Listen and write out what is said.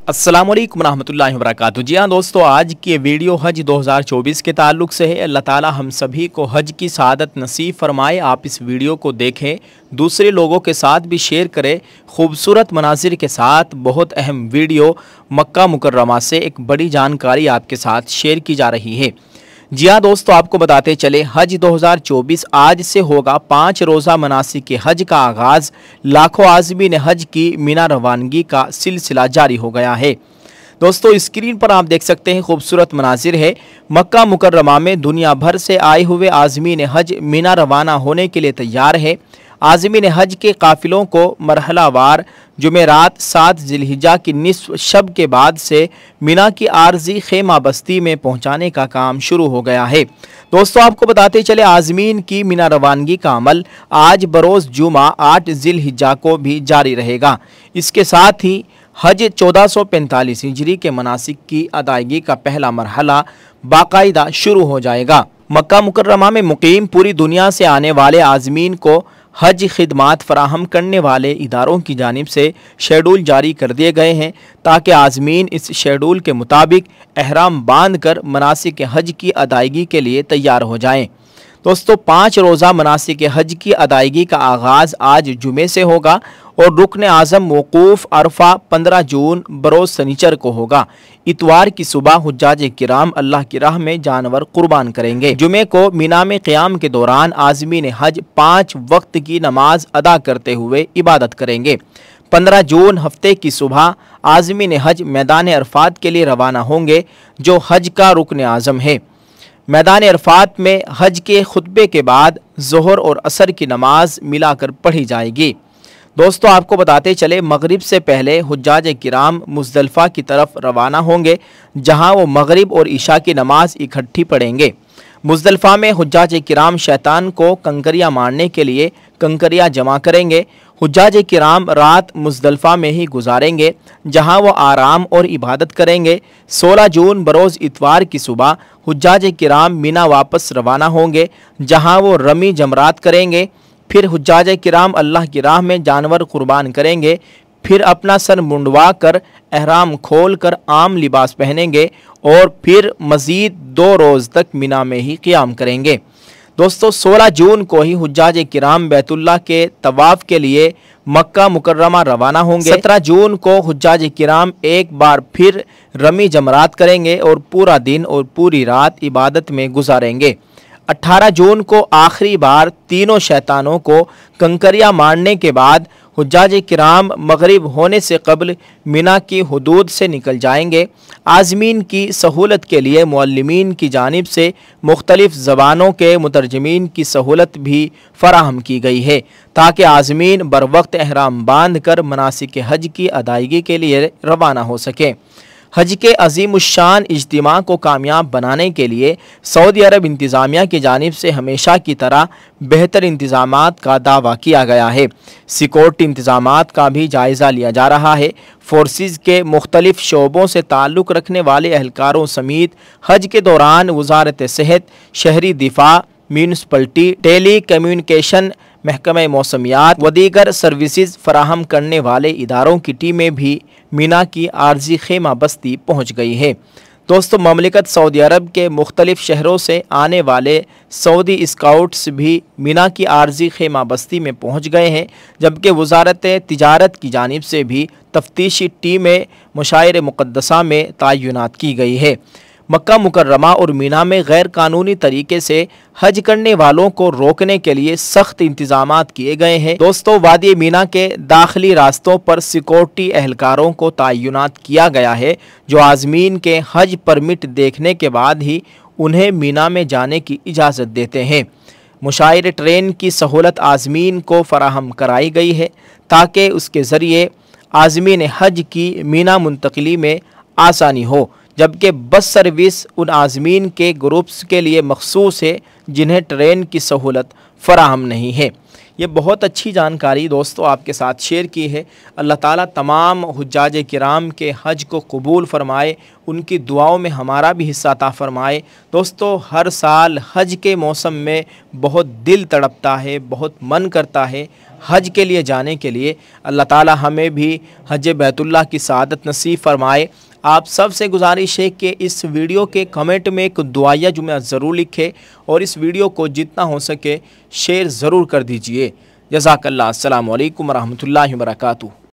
अस्सलामुअलैकुम रहमतुल्लाहि व बरकातुहू। जी हाँ दोस्तों, आज की वीडियो हज 2024 के ताल्लुक़ से है। अल्लाह ताला हम सभी को हज की सआदत नसीब फरमाए। आप इस वीडियो को देखें, दूसरे लोगों के साथ भी शेयर करें। खूबसूरत मनाजिर के साथ बहुत अहम वीडियो मक्का मुकर्रमा से एक बड़ी जानकारी आपके साथ शेयर की जा रही है। जी हाँ दोस्तों, आपको बताते चले हज 2024 आज से होगा 5 रोज़ा मनासिक के हज का आगाज़। लाखों आज़मीन हज की मीना रवानगी का सिलसिला जारी हो गया है। दोस्तों स्क्रीन पर आप देख सकते हैं खूबसूरत मनाजिर है। मक्का मुकर्रमा में दुनिया भर से आए हुए आज़मीन हज मीना रवाना होने के लिए तैयार है। आज़मीन हज के काफ़िलों को मरहलावार जुमेरात 7 ज़िलहिज्जा की निस्फ शब के बाद से मीना की आर्जी खेमा बस्ती में पहुंचाने का काम शुरू हो गया है। दोस्तों आपको बताते चले, आज़मीन की मीना रवानगी का अमल आज बरोज़ जुमा 8 ज़िलहिज्जा को भी जारी रहेगा। इसके साथ ही हज 1445 हिजरी के मनासिक की अदायगी का पहला मरहला बाकायदा शुरू हो जाएगा। मक्का मुकर्रमा में मुकीम पूरी दुनिया से आने वाले आज़मीन को हज खिदमात फराहम करने वाले इदारों की जानिब से शेड्यूल जारी कर दिए गए हैं, ताकि आज़मीन इस शेड्यूल के मुताबिक एहराम बांध कर मनासिक हज की अदायगी के लिए तैयार हो जाएं। दोस्तों 5 रोज़ा मनासिक हज की अदायगी का आगाज़ आज जुमे से होगा और रुकन आज़म वकूफ़ अरफा 15 जून बरोज़ सनीचर को होगा। इतवार की सुबह हुज्जाज किराम अल्लाह की राह में जानवर कुर्बान करेंगे। जुमे को मीना में क़याम के दौरान आज़मीन हज 5 वक्त की नमाज अदा करते हुए इबादत करेंगे। 15 जून हफ्ते की सुबह आज़मीन हज मैदान अरफात के लिए रवाना होंगे, जो हज का रुकन आज़म है। मैदान अरफात में हज के खुतबे के बाद ज़ोहर और असर की नमाज मिलाकर पढ़ी जाएगी। दोस्तों आपको बताते चले, मगरिब से पहले हुज्जाज किराम मुज़दलिफ़ा की तरफ रवाना होंगे, जहां वो मगरिब और इशा की नमाज इकट्ठी पढ़ेंगे। मुज़दलिफ़ा में हुज्जाज किराम शैतान को कंकरियाँ मारने के लिए कंकरियाँ जमा करेंगे। हुज्जाज किराम रात मुज़दलिफ़ा में ही गुजारेंगे, जहां वो आराम और इबादत करेंगे। 16 जून बरोज़ इतवार की सुबह हुज्जाज किराम मीना वापस रवाना होंगे, जहां वो रमी जमरात करेंगे। फिर हुज्जाज किराम अल्लाह की राह में जानवर कुर्बान करेंगे। फिर अपना सर मुंडवा कर एहराम खोल कर आम लिबास पहनेंगे और फिर मज़ीद 2 रोज़ तक मीना में ही क़याम करेंगे। दोस्तों 16 जून को ही हुज्जाज किराम बैतुल्लाह के तवाफ़ के लिए मक्का मुकर्रमा रवाना होंगे। 17 जून को हुज्जाज किराम एक बार फिर रमी जमरात करेंगे और पूरा दिन और पूरी रात इबादत में गुजारेंगे। 18 जून को आखिरी बार तीनों शैतानों को कंकरियाँ मारने के बाद हुज्जाज किराम मगरिब होने से कबल मीना की हुदूद से निकल जाएंगे। आज़मीन की सहूलत के लिए मुअल्लिमीन की जानिब से मुख्तलिफ़ ज़बानों के मुतरजमीन की सहूलत भी फ़राहम की गई है, ताकि आज़मीन बर वक्त एहराम बांध कर मनासिक हज की अदायगी के लिए रवाना हो सकें। हज के अज़ीमुश्शान इज्तिमा को कामयाब बनाने के लिए सऊदी अरब इंतज़ामिया की जानिब से हमेशा की तरह बेहतर इंतज़ामात का दावा किया गया है। सिक्योरिटी इंतज़ामात का भी जायज़ा लिया जा रहा है। फोर्सेस के मुख्तलिफ़ शोबों से ताल्लुक़ रखने वाले एहलकारों समेत हज के दौरान वज़ारत सेहत, शहरी दिफा, म्यूनसिपलिटी, टेली कम्युनिकेशन, महकमा मौसमियात व दीगर सर्विसेज फराहम करने वाले इदारों की टीमें भी मीना की आर्जी खेमा बस्ती पहुँच गई है। दोस्तों ममलिकत सऊदी अरब के मुख्तलिफ़ शहरों से आने वाले सऊदी स्काउट्स भी मीना की आर्जी खेमा बस्ती में पहुँच गए हैं, जबकि वज़ारत तिजारत की जानिब से भी तफ्तीशी टीमें मुशायर मुक़द्दसा में तैनात की गई है। मक्का मुकर्रमा और मीना में गैर कानूनी तरीके से हज करने वालों को रोकने के लिए सख्त इंतजामात किए गए हैं। दोस्तों वादी मीना के दाखिली रास्तों पर सिक्योरिटी एहलकारों को तैनात किया गया है, जो आज़मीन के हज परमिट देखने के बाद ही उन्हें मीना में जाने की इजाज़त देते हैं। मुशायर ट्रेन की सहूलत आज़मीन को फराहम कराई गई है, ताकि उसके ज़रिए आज़मीन हज की मीना मुंतकिली में आसानी हो, जबकि बस सर्विस उन आज़मीन के ग्रुप्स के लिए मखसूस है जिन्हें ट्रेन की सहूलत फ़राहम नहीं है। ये बहुत अच्छी जानकारी दोस्तों आपके साथ शेयर की है। अल्लाह ताला तमाम हुज्जाज किराम के हज को कबूल फ़रमाए, उनकी दुआओं में हमारा भी हिस्सा अता फ़रमाए। दोस्तों हर साल हज के मौसम में बहुत दिल तड़पता है, बहुत मन करता है हज के लिए जाने के लिए। अल्लाह ताला हमें भी हज बैतुल्लाह की सआदत नसीब फरमाए। आप सबसे गुजारिश है कि इस वीडियो के कमेंट में एक दुआया जुमला ज़रूर लिखें और इस वीडियो को जितना हो सके शेयर ज़रूर कर दीजिए। जज़ाकल्लाह। अस्सलामु अलैकुम रहमतुल्लाहि व बरकातुहू।